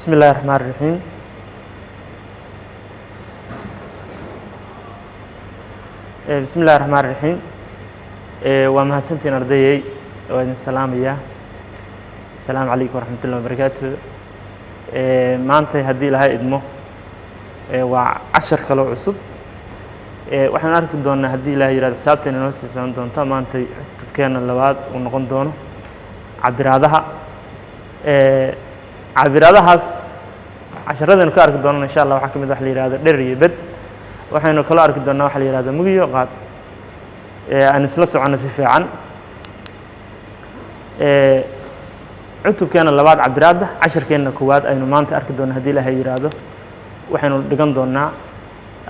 بسم الله الرحمن الرحيم بسم الله الرحمن الرحيم ومهدسنتين أرديي وإذن السلام إياه السلام عليكم ورحمة الله وبركاته maanta haddii ilahay idmo waa cashar kaloo cusub waxaan arki doonaa haddii ilahay yiraahdo xisaabteena inoo sii socon doonta maanta cutubkeena labaad uu noqon doono cabiraadaha cabiraadahaas casharadaynu ka arki doonana insha allah waxaa ka mid wax la yihahdo dherer iyo bed waxaynu kaloo arki doonaa waxa la yihahdo mugiyo qaad aan isla socono si fiican cutubkeena labaad cabiraada casharkeena koowaad aynu maanta arki doonaa haddii ilaahay yiraahdo waxaynu dhigan doonaa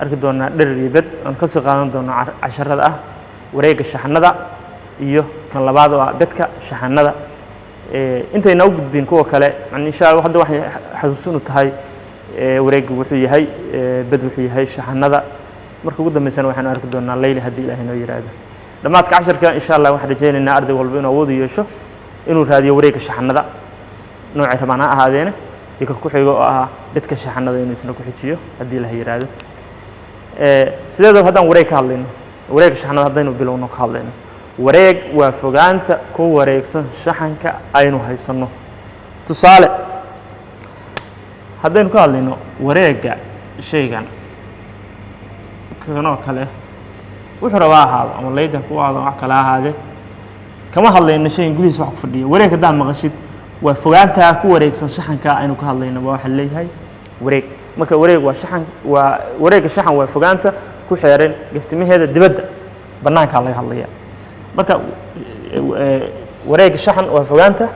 arki doonaa dherer iyo bed aan ka soo qaadan doonaa casharada ah wareegga shaxanada iyo kan labaad oo ah bedka shaxanada intayna u gudbin kuwa kale insha Allah hadda waxay xasuusin u tahay wareeggu wuxuu yahay bed wuxuu yahay shaxanada marka ugu dambeysana waxaan arki doonaa layli haddii ilaahay noo yiraahdo dhamaadka casharka insha Allah waxaan rajaynaynaa arday walba inuu awood u yeesho inuu raadiyo wareegga shaxanada noocay rabaan ha ahaadeena iyo ka ku xigo oo ah bedka shaxanada inuu isna ku xijiyo haddii ilaahay yiraahdo sideedaba haddaan wareeg ka hadlayno wareegga shaxanada haddaynu bilowno ka hadlayno wareeg waa fogaanta ku wareegsan shaxanka aynu haysano tusaale haddaynu ka hadlayno wareegga shaygan kanoo kale wuxuu rabaa ahaado ama laydan ku aado wax kale ahaade kama hadlayno shaygan gudihiisa wax ku fadhiya wareeg haddaan maqashid waa fogaanta ku wareegsan shaxanka aynu ka hadlayno waa waxa leeyahay wareeg marka wareeg waa shaxan waa wareegga shaxan waa fogaanta ku xeeran gaftimaheeda dibadda banaanka laga hadlaya marka wareegga shaxan waa fogaanta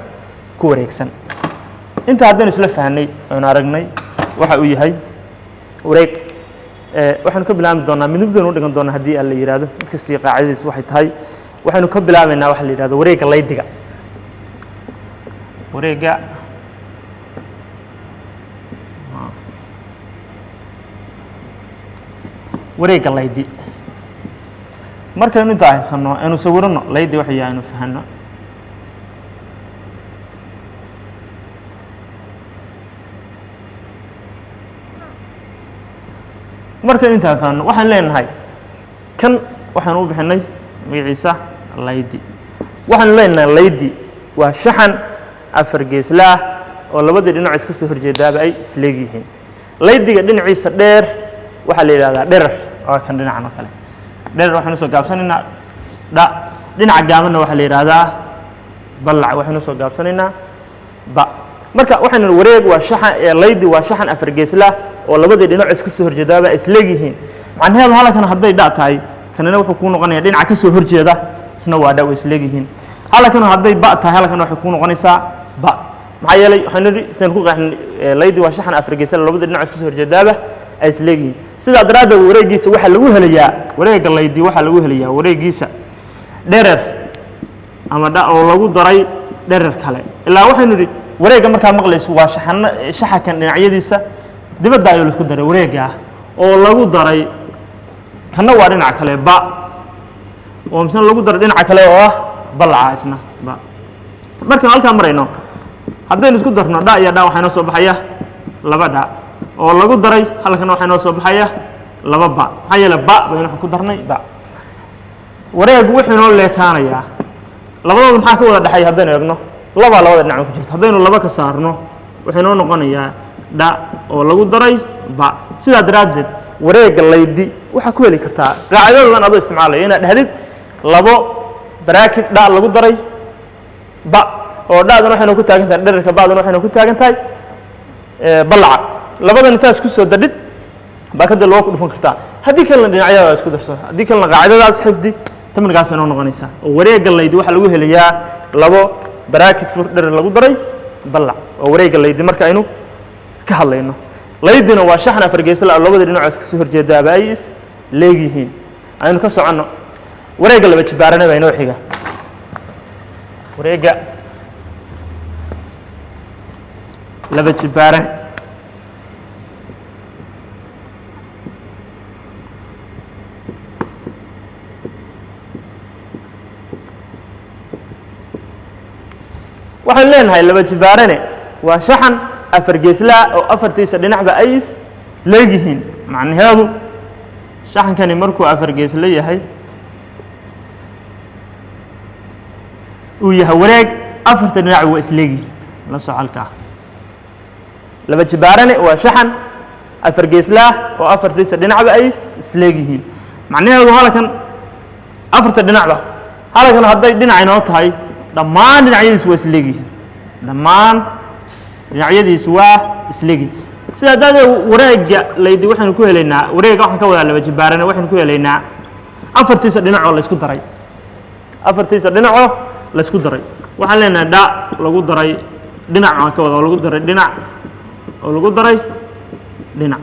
ku wareegsan inta haddaynu isla fahnay oon aragnay waxa uu yahay wareeg waxaanu ka bilaabi doonaa midnimada u dhigan doonaa haddii alla yiraahdo mid kasta qaacidadiisu waxay tahay waxaanu ka bilaabaynaa waxa la yiraahdo wareegga laydiga wareegga wareegga laydi markaynu inta haysano aynu sawirano laydi waxa yahay aynu fahano markaynu inta fahano waxaan leenahay kan waxaan u bixinay magaciisa laydi waxaan leenahay laydi waa shaxan afar geeslaa oo labada dhinac iska soo horjeedaaba ay isleeyihiin laydiga dhinaciisa dheer waxa la yiraahdaa dherer oo kan dhinacan kale dherer waxaanu soo gaabsanaynaa dha dhinaca gaabanna waxa la yiraahdaa balac waxaanu soo gaabsanaynaa ba marka waxaanu wareeg waa shaxan laydi waa shaxan afar geeslaa oo labada dhinac iska soo horjeedaaba isleeyihiin macnaheedu halkan hadday dha tahay kanina wuxuu ku noqonayaa dhinaca ka soo horjeeda isna waa dha way isleeyihiin halkan hadday ba tahay halkan waxay ku noqonaysaa ba maxaa yeelay waxaan niri saan ku qeexnay laydi waa shaxan afar geeslaa labada dhinac iska soo horjeedaaba ay isleeyihiin sidaa daraaddeed wareegiisa waxa lagu helayaa wareegga laydi waxa lagu helayaa wareegiisa dherer ama dha oo lagu daray dherer kale ilaa waxaynu niri wareegga markaa maqlayso waa shaxankan dhinacyadiisa dibadda ayuu isku daray wareegga oo lagu daray kana waa dhinaca kale ba oo misna lagu daray dhinaca kale oo ah balaca isna ba marka halka marayno haddaynu isku darno dha iyo dha waxayna soo baxaya laba dha oo lagu daray halkan waxayna soo baxaya laba ba maxaa yeelay ba baynu ku darnay ba wareeggu wuxuu noo leekaanayaa labadooda maxaa ka wada dhaxay haddaynu eegno labada dhinac ku jirto haddaynu laba ka saarno wuxuu noo noqonayaa dha oo lagu daray ba sidaa daraaddeed wareegga laydi waxaa ku heli kartaa qaacidadan adoo isticmaalaya inaad dhahdid labo baraakid dha lagu daray ba oo dhaadan waxayna ku taagan tahay dhererka baadan waxayna ku taagan tahay balaca labadan intaas ku soo dadhid baa ka dib loo ku dhufan kartaa haddii kalena dhinacyada isku darso haddii kalena qaacidadaas xifdi tamrigaas inoo noqonaysaa oo wareegga laydi waxaa lagu helayaa labo baraakid fur dherer lagu daray balac oo wareegga laydi marka aynu ka hadlayno laydina waa shaxan afar geesla labada dhinac iska soo horjeedaaba ay is leeyihiin aynu ka soconno wareegga laba jibaarana baa inoo xiga wareegga laba jibaaran waxaan leenahay laba jibaarane waa shaxan afar geeslaa oo afartiisa dhinacba ay is leegyihiin macnaheedu shaxankani markuu afar geesla yahay uu yahay wareeg afarta dhinac waa isleegyihiin la soco halkaa laba jibaarane waa shaxan afar geeslaa oo afartiisa dhinacba ay isleegyihiin macnaheedu halkan afarta dhinacba halkan hadday dhinac inoo tahay dhammaan dhinacyadiisu waa isleegyihiin dhammaan dhinacyadiisu waa isleegyihiin sidaa darteed wareegga laydi waxaynu ku helaynaa wareegga waxaan ka wadaa laba jibaarane waxaynu ku helaynaa afartiisa dhinacoo laysku daray afartiisa dhinacoo laysku daray waxaan leenahay dha lagu daray dhinac aan ka wada oo lagu daray dhinac oo lagu daray dhinac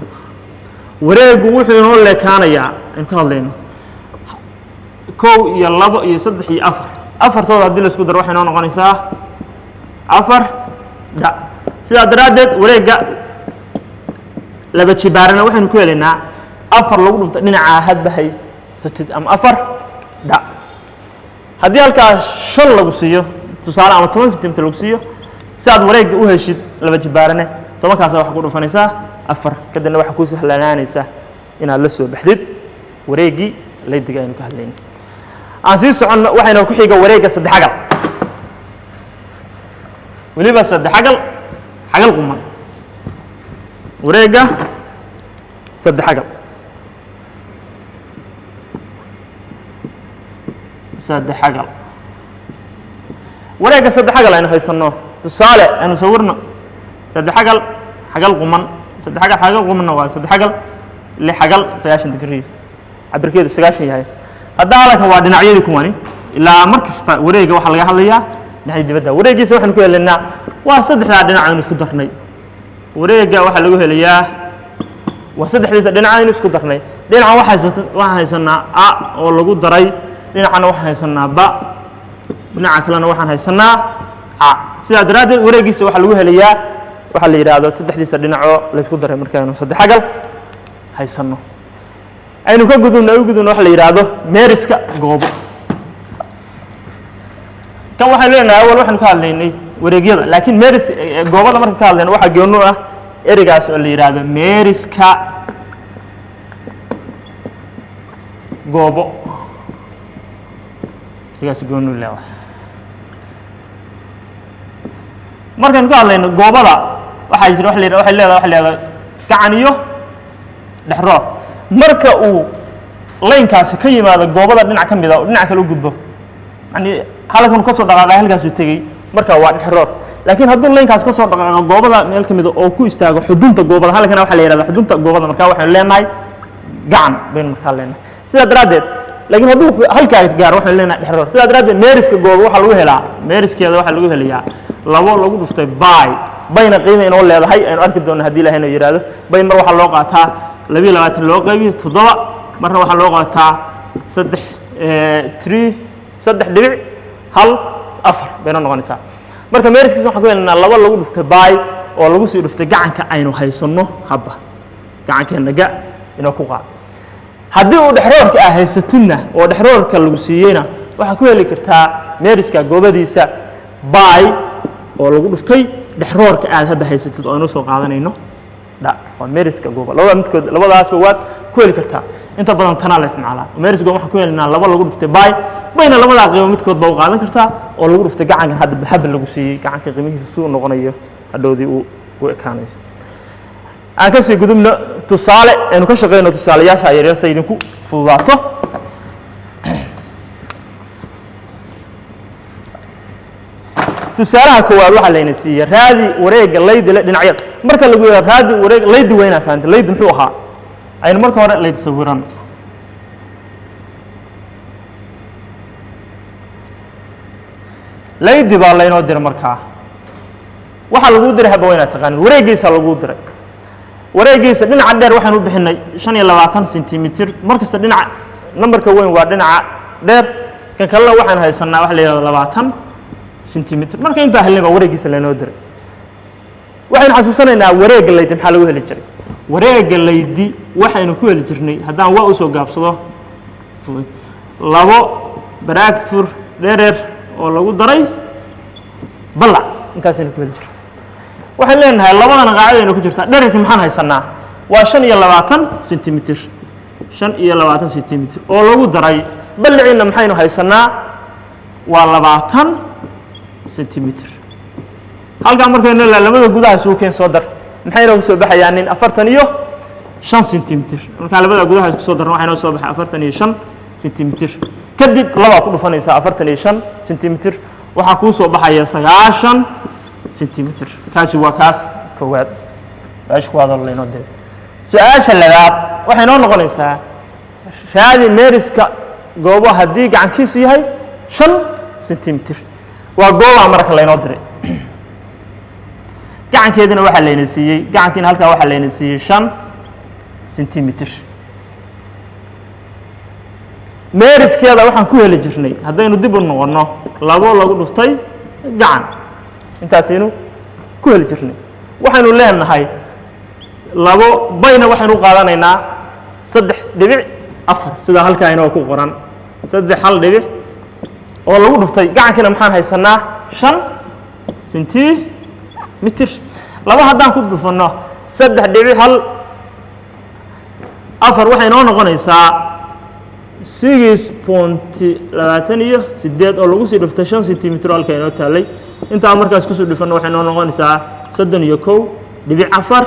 wareeggu wuxuu inoo leekaanayaa aynu ka hadlayno 1 iyo 2 iyo 3 iyo 4 afartooda haddii laysku daro waxay inoo noqonaysaa 4 dha sidaa daraaddeed wareegga laba jibaarana waxaynu ku helaynaa 4 lagu dhufto dhinaca hadbahay satid ama 4 dha haddii halkaa 5 lagu siiyo tusaale ama 10 sentimitir lagu siiyo si aad wareegga u heshid laba jibaarane 10kaas waxa ku dhufanaysaa 4 kadibna waxa ku sahlanaanaysaa inaad la soo baxdid wareeggii laydiga aynu ka hadlayno aan sii soconno waxayna ku xiga wareegga saddex xagal weliba saddex xagal quman wareegga saddex xagal wareegga saddex xagal aynu haysanno tusaale aynu sawirno saddex xagal quman saddex xagal qumanna waa saddex xagal lix xagal 90 digrii cabirkeedu 90 yahay hadda halkan waa dhinacyadii kuwani ilaa mar kasta wareegga waxa laga hadlayaa dhinacyada dibadda wareeggiisa waxaan ku helaynaa waa saddexda dhinac aynu isku darnay wareegga waxa lagu helayaa waa saddexdiisa dhinac aynu isku darnay dhinaca waxaan haysanaa a oo lagu daray dhinacana waxaan haysanaa ba dhinaca kalena waxaan haysanaa a sidaa daraaddeed wareeggiisa waxa lagu helayaa waxa la yiraahdo saddexdiisa dhinacoo la isku daray markaanu saddex xagal haysano aynu ka gudubno waxa la yiraahdo meeriska goobo kan waxaan leenahay awal waxaan ka hadlaynay wareegyada laakiin meeris goobada marka ka hadlayno waxa go'no ah erigaas oo la yiraahdo meeriska goobo sidaas go'no leeyahay markaan ka hadlayno goobada waxa jira waxa leedahay gacan iyo dhexroor marka uu laynkaasi ka yimaado goobada dhinac ka mid ah dhinac kale u gudbo yani halkan ka soo dhaqaaqay halkaas uu tagay marka waa dhexroor laakiin hadduu laynkaas ka soo dhaqaaqo goobada meel ka mid ah oo ku istaago xudunta goobada halkan waxa la yiraahdaa xudunta goobada marka waxaan leenahay gacan been marka leenahay sida daraadeed laakiin hadduu halkaa gaar waxaan leenahay dhexroor sida daraadeed meeriska goobo waxa lagu helaa meeriskeeda waxa lagu helayaa labo lagu dhuftay bayna qiimo inoo leedahay aynu arki doonno haddii ilaahay inuu yiraahdo bayn mar waxa loo qaataa 22 loo qaybiyo 7 marna waxa loo qaataa 3 dhibic 1 4 bayna noqonaysaa marka meeriskiisa waxaan ku helnaa labo lagu dhuftay bay oo lagu sii dhuftay gacanka aynu haysanno habba gacankeena ga inoo ku qaad haddii uu dhexroorka ah haysatidna oo dhexroorka lagu siiyeyna waxa ku heli kartaa meeriska goobadiisa bay oo lagu dhuftay dhexroorka aad hadda haysatid oo aynu soo qaadanayno da waa meeriska gooba labadaasba waad ku heli kartaa inta badan tanaa la isticmaalaa meeriska gooba waxaan ku helinaa laba lagu dhuftay bayna labadaa qiimo midkoodba u qaadan kartaa oo lagu dhuftay gacankan hadda hab lagu siiyey gacanka qiimihiisa suu noqonayo hadhowdii uu ekaanayso aan ka sii gudubno tusaale aynu ka shaqeyno tusaalayaasha yaryar si idinku fududaato tusaalaha koowaad waxa layna siiyay raadi wareegga laydi le dhinacyada marka lagu yiraahdo raadi wareeg laydi weyna faanta laydi muxuu ahaa aynu marka hore laydi sawiran laydi baa laynoo diray markaa waxa lagu diray haba weyna taqaan wareeggiisa lagu diray wareeggiisa dhinaca dheer waxaan u bixinay 25 sentimitir markasta dhinaca numberka weyn waa dhinaca dheer kan kalena waxaan haysanaa wax la yiraahdo 20 sentimitir marka inta helnaba wareeggiisa laynoo diray waxaan xasuusanaynaa wareegga laydi maxaa lagu heli jiray wareegga laydi waxaynu ku heli jirnay haddaan waa u soo gaabsado labo baraagfur dheer oo lagu daray balac intaasaynu ku heli jirnay waxaan leenahay labadana qaacidayna ku jirtaa dhererkii maxaan haysanaa waa 25 sentimitir 25 sentimitir oo lagu daray balliciina maxaynu haysanaa waa 20 sentimitir halka markaynu labada gudaha isugu keen soo dar maxayna u soo baxayaan in 45 sentimitir marka labada gudaha isku soo darno waxayna soo baxay 45 sentimitir kadib laba ku dhufanaysa 45 sentimitir waxa ku soo baxaya 90 sentimitir kaasi waa kaas koowaad baashku wada leeno dee su'aasha labaad waxay noo noqonaysaa raadi meeriska goobo haddii gacankiisu yahay 5 sentimitir waa gooba marka leeno diray gacankeedina waxa leena siiyay gacankiina halka waxa leena siiyay 5 sentimitir meeriskeeda waxaan ku heli jirnay haddaynu dib u noqono labo lagu dhuftay gacan intaasaynu ku heli jirnay waxaynu leenahay labo bayna waxaynu qaadanaynaa 3.4 sida halka inoo ku qoran 3.1 oo lagu dhuftay gacankiina maxaan haysanaa 5 sentimitir laba haddaan ku dhufano 3.1 waxay noo noqonaysaa 6.28 oo lagu sii dhuftay 5 sentimitir halka inoo taalay inta markaas ku soo dhufano waxay noo noqonaysaa 31.4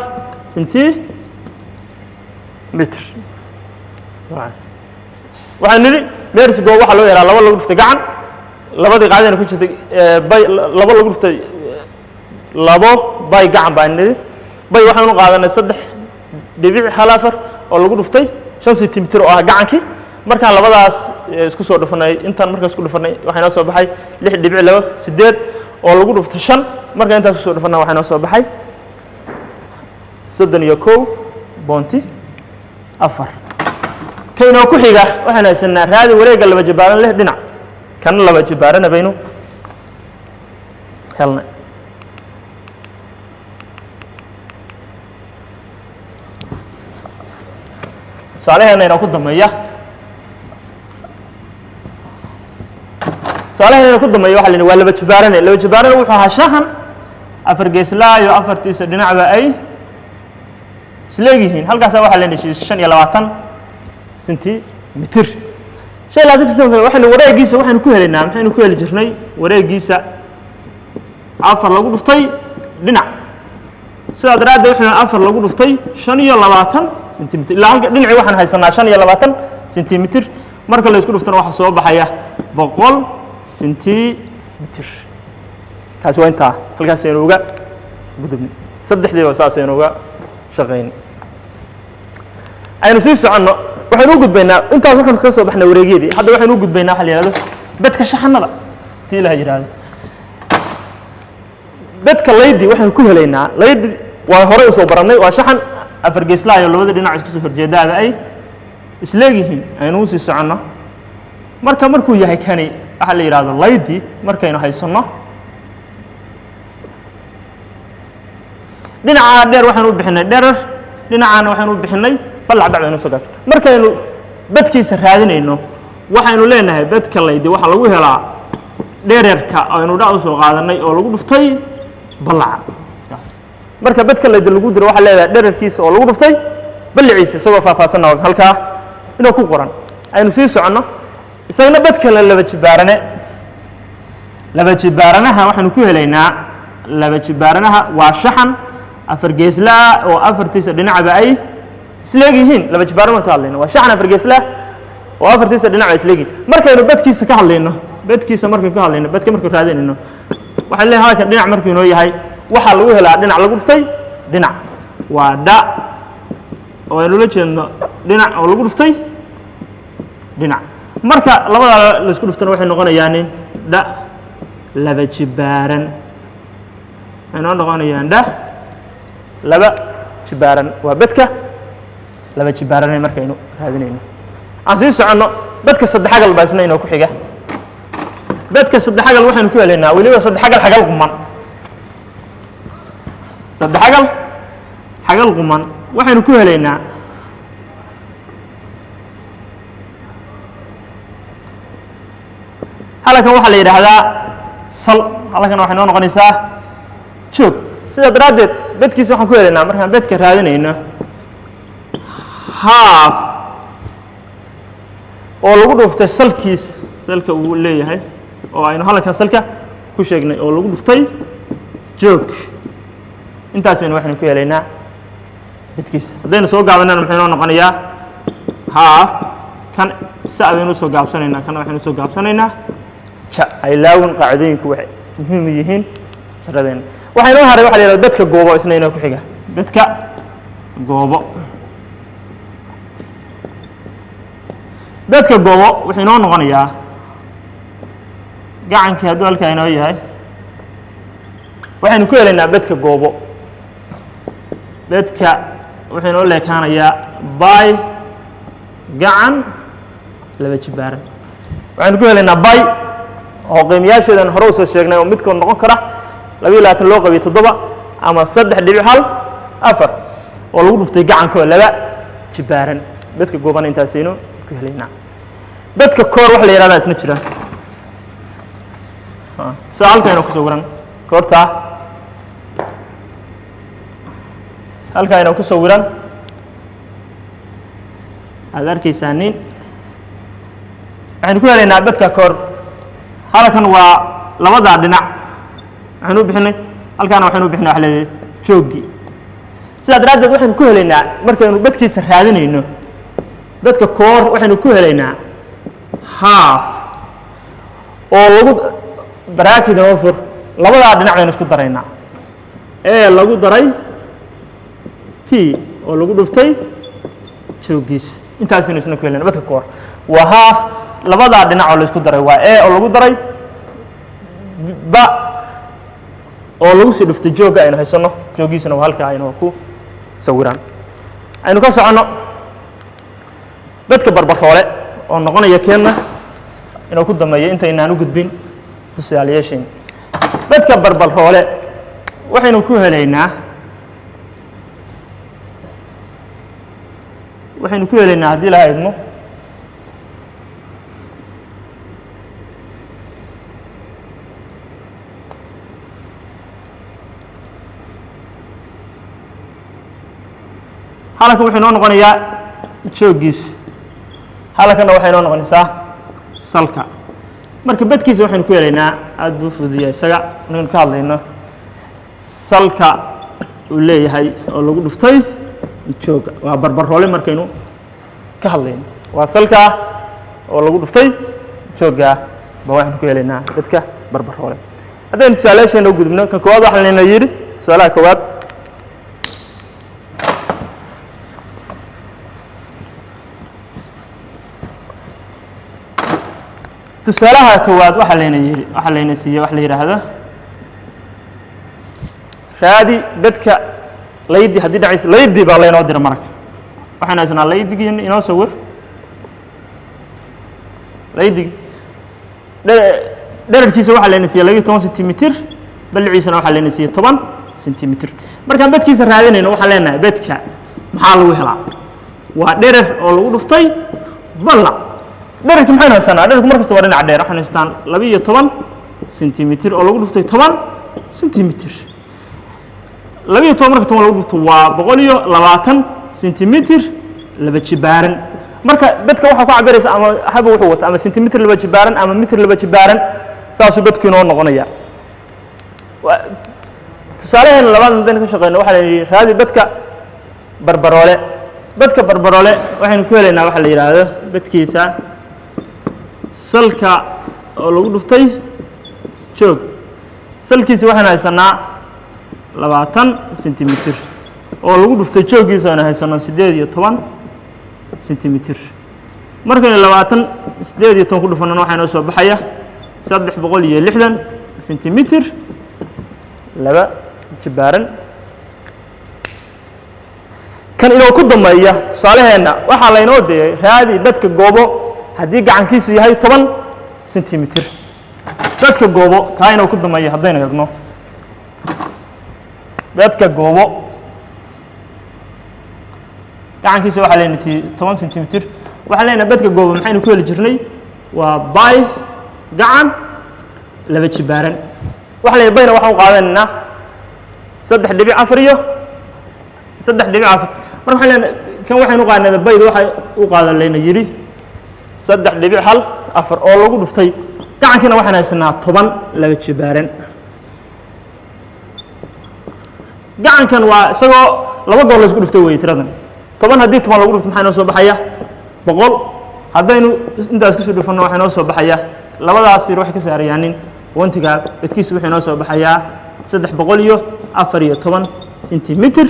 sentimitir waxaan nidhi meerisgo waxa loo yaraa laba lagu dhuftay gacan labadii qaadayna ku jirtay bay laba lagu dhuftay labo bay gacan baan nidhi bay waxaanu qaadanay 3.1 oo lagu dhuftay 5 sentimitir oo ah gacankii markaan labadaas isku soo dhufanay intaan markaas isku dhufanay waxay noo soo baxay 6.28 oo lagu dhuftay 5 markaan intaas isku soo dhufanay waxay noo soo baxay 31.4 kayno ku xiga waxaan haysanaa raadi wareega laba jibaaran leh dhinac kan laba jibaarana baynu helnay صالحنا ku dameeya صالحنا ku dameeya waxa la waa laba jibaaran wuxuu ahaa shahan afar geeslaa iyo afartiisa dhinacba ay isleeyihiin halkaas waxa la dhashay 25 sentimitir shay la dadka waxaynu wareegiisa waxaynu ku helaynaa maxaynu ku heli jirnay wareegiisa afar lagu dhuftay dhinac sida daraadda waxaynu afar lagu dhuftay 25 sentimitir ilaa halka dhinaci waxaan haysanaa 25 sentimitir marka la isku dhuftana waxa soo baxaya 100 sentimitir kaas waa inta halkaas aynu uga gudubnay saddexdii waa saas aynu uga shaqeynay aynu sii socono waxaynu u gudbaynaa intaas waxaan ka soo baxnay wareegyadii hadda waxaynu u gudbaynaa hal yiraahdo bedka shaxanada tii la yiraahdo bedka laydi waxaan ku helaynaa laydi waa hore u soo baranay waa shaxan afar geeslaa iyo labada dhinac isku soo horjeedaaba ay isleeyihiin aynu sii socono markuu yahay kani waxa la yiraahdo laydi markaynu haysano dhinaca dheer waxaan u bixinay dherer dhinacana waxaan u bixinay balac dhacaynu soo gaarto markaynu bedkiisa raadinayno waxaynu leenahay bedka laydi waxa lagu helaa dhererka aynu dhac u soo qaadanay oo lagu dhuftay balac marka bedka laydi lagu diro waxa leedahay dhererkiisa oo lagu dhuftay baliciisa isagoo faahfaahsan halka inuu ku qoran aynu sii socono isagana bedka laba jibaaranaha waxaanu ku helaynaa laba jibaaranaha waa shaxan afar geeslaa oo afartiisa dhinacba ay isleeyihiin laba jibaaran ka hadlayno waa shaxan afar geeslaa oo afartiisa dhinacba isleeyihiin markaynu bedkiisa ka hadlayno bedka markaynu raadinayno waxaan leeyahay halka dhinac markuu inoo yahay waxa lagu helaa dhinac lagu dhuftay dhinac waa dha oo aynu la jeedno dhinac oo lagu dhuftay dhinac marka labada la isku dhuftana waxay noqonayaan dha laba jibaaran aynu noqonayaan dha laba jibaaran waa bedka laba jibaaran markaynu raadinayno aan sii socono bedka saddexagal baa isna inoo ku xiga bedka saddexagal waxaynu ku helaynaa waliba saddexagal xagal quman saddexagal xagal quman waxaynu ku helaynaa halkan waxa la yiraahdaa sal halkan waxay noo noqonaysaa joog sida daraaddeed bedkiisa waxaan ku helaynaa markaan bedka raadinayno half oo lagu dhuftay salkiisa salka uu leeyahay oo aynu halkan salka ku sheegnay oo lagu dhuftay joog intaasaynu waxaynu ku helaynaa bedkiisa haddaynu soo gaabanana muxuu inoo noqonayaa half kan sa baynu soo gaabsanaynaa kana waxaynu soo gaabsanaynaa ja ay laawin qaacidooyinku waxay muhiim yihiin sharadeena waxaynu haray waxa la yiraahdaa bedka goobo isna inoo ku xiga bedka goobo bedka goobo wuxuu inoo noqonayaa gacankii hadduu halkaa inoo yahay waxaynu ku helaynaa bedka goobo bedka wuxuu inoo leekaanayaa by gacan laba jibaaran waxaynu ku helaynaa by oo qiimayaasheedan hore u soo sheegnay oo midkood noqon kara 22 loo qabiyo 7 ama 3.4 oo lagu dhuftay gacankoo laba jibaaran bedka gooban intaasaynu ku helaynaa bedka koor wax la yiraahdaa isna jira halkaynu ku sawiran koorta halkaynu ku sawiran aad arkaysaa nin waxaynu ku helaynaa bedka koor halkan waa labada dhinac waxaynu u bixinay halkaana waxaynu u bixinay wax leeyahay joogi sida daraaddeed waxaynu ku helaynaa markaynu bedkiisa raadinayno bedka koor waxaynu ku helaynaa half oo lagu bracket over labada dhinac aynu isku daraynaa ee lagu daray p oo lagu dhuftay joogiis intaasina isna ku helaynaa bedka koor waa half labada dhinac oo la isku daray waa a oo lagu daray ba oo lagu sii dhuftay jooga aynu haysano joogiisana waa halka aynu ku sawiran aynu ka socono bedka barbaroole oo noqonaya keenna inuu ku dameeyo intaynaan u gudbin tusaalayaashin bedka barbaroole waxaynu ku helaynaa haddii la eegno halkan wuxuu inoo noqonayaa joogiis halkanna waxay inoo noqonaysaa salka marka bedkiisa waxaynu ku helaynaa aad buu fududiyaa isaga inaynu ka hadlayno salka uu leeyahay oo lagu dhuftay jooga waa barbaroole markaynu ka hadlayno waa salka oo lagu dhuftay jooga ba waxaynu ku helaynaa bedka barbaroole haddaynu tusaalayaasheena u gudubno kan koowaad waxaa layna yidhi tusaalaha koowaad tusaalaha koowaad waxaa layna siiyey wax la yidhaahdo raadi bedka laydi haddii dhacaysa laydi baa laynoo dira marka waxaynu haysanaa laydigii inoo sawir laydigi dherarkiisa waxaa layna siiyey 12 sentimitir balliciisana waxaa layna siiyey 10 sentimitir markaan bedkiisa raadinayno waxaan leenahay bedka maxaa lagu helaa waa dherer oo lagu dhuftay ballac dhererka maxaynu haysanaa dhererku markasta waa dhinac dheer waxaynu haystaan 12 sentimitir oo lagu dhuftay 10 sentimitir 12 marka 10 lagu dhufto waa 120 sentimitir laba jibaaran marka bedka waxa ku cabiraysa ama haba wuxuu wataa ama sentimitir laba jibaaran ama mitir laba jibaaran saasuu bedku inoo noqonaya tusaalaheena labaad haddaynu ka shaqeyno waxaa la yidhi raadi bedka barbaroole waxaynu ku helaynaa waxa la yidhaahdo bedkiisa salka oo lagu dhuftay joog salkiisa waxaynu haysanaa 20 sentimitir oo lagu dhuftay joogiisa aynu haysano 18 sentimitir markaynu 18 ku dhufanana waxaa inoo soo baxaya 360 sentimitir laba jibaaran kan inoo ku dameeya tusaalaheena waxaa laynoo dayay raadi bedka goobo haddii gacankiisu yahay 10 sentimitir bedka goobo kaa inoo ku dameeya haddaynu eegno bedka goobo gacankiisa waxaa layna tii 10 sentimitir waxaa leenahay bedka goobo maxaynu ku heli jirnay waa by gacan laba jibaaran waxa la bayna waxaan qaadanaynaa saddex dhibic afar iyo saddex dhibic afar marka waxaan leenahay kan waxaynu qaadnay bayd waxay u qaadan leyna yidhi saddex dhibic hal afar oo lagu dhuftay gacankiina waxaan haysanaa 10 laba jibaaran gacankan waa isagoo laba goor la isku dhuftay weeye tiradan 10 haddii 10 lagu dhufto maxaa inoo soo baxaya 100 haddaynu intaas ku soo dhufanno waxaa inoo soo baxaya labadaas yar waxay ka saarayaanin wantiga midkiisu wuxuu inoo soo baxayaa 314 sentimitir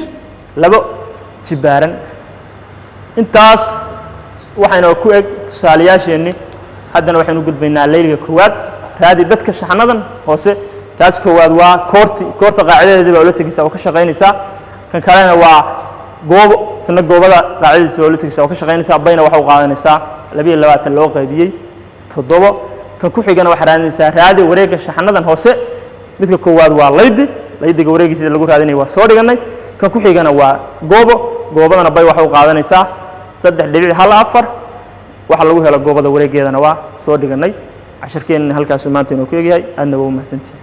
laba jibaaran intaas waxaynu ku eg tusaalayaasheenni haddana waxaynu gudbaynaa layliga koowaad raadi dadka shaxanadan hoose kaas koowaad waa koorta qaacidadeeda baa ula tegaysaa oo ka shaqaynaysaa kan kalena waa goobo isna goobada qaacidadiisa baa ula tegaysaa oo ka shaqaynaysaa bayna waxa u qaadanaysaa 22 loo qaybiyey 7 kan ku xigana waxa raadinaysaa raadi wareegga shaxanadan hoose midka koowaad waa laydiga wareegiisa lagu raadinay waa soo dhiganay kan ku xigana waa goobadana bay waxa u qaadanaysaa 3.14 waxa lagu helo goobada wareegeedana waa soo dhiganay casharkeenna halkaas maanta inuu ku eegyahay aadna waa u mahadsantihiin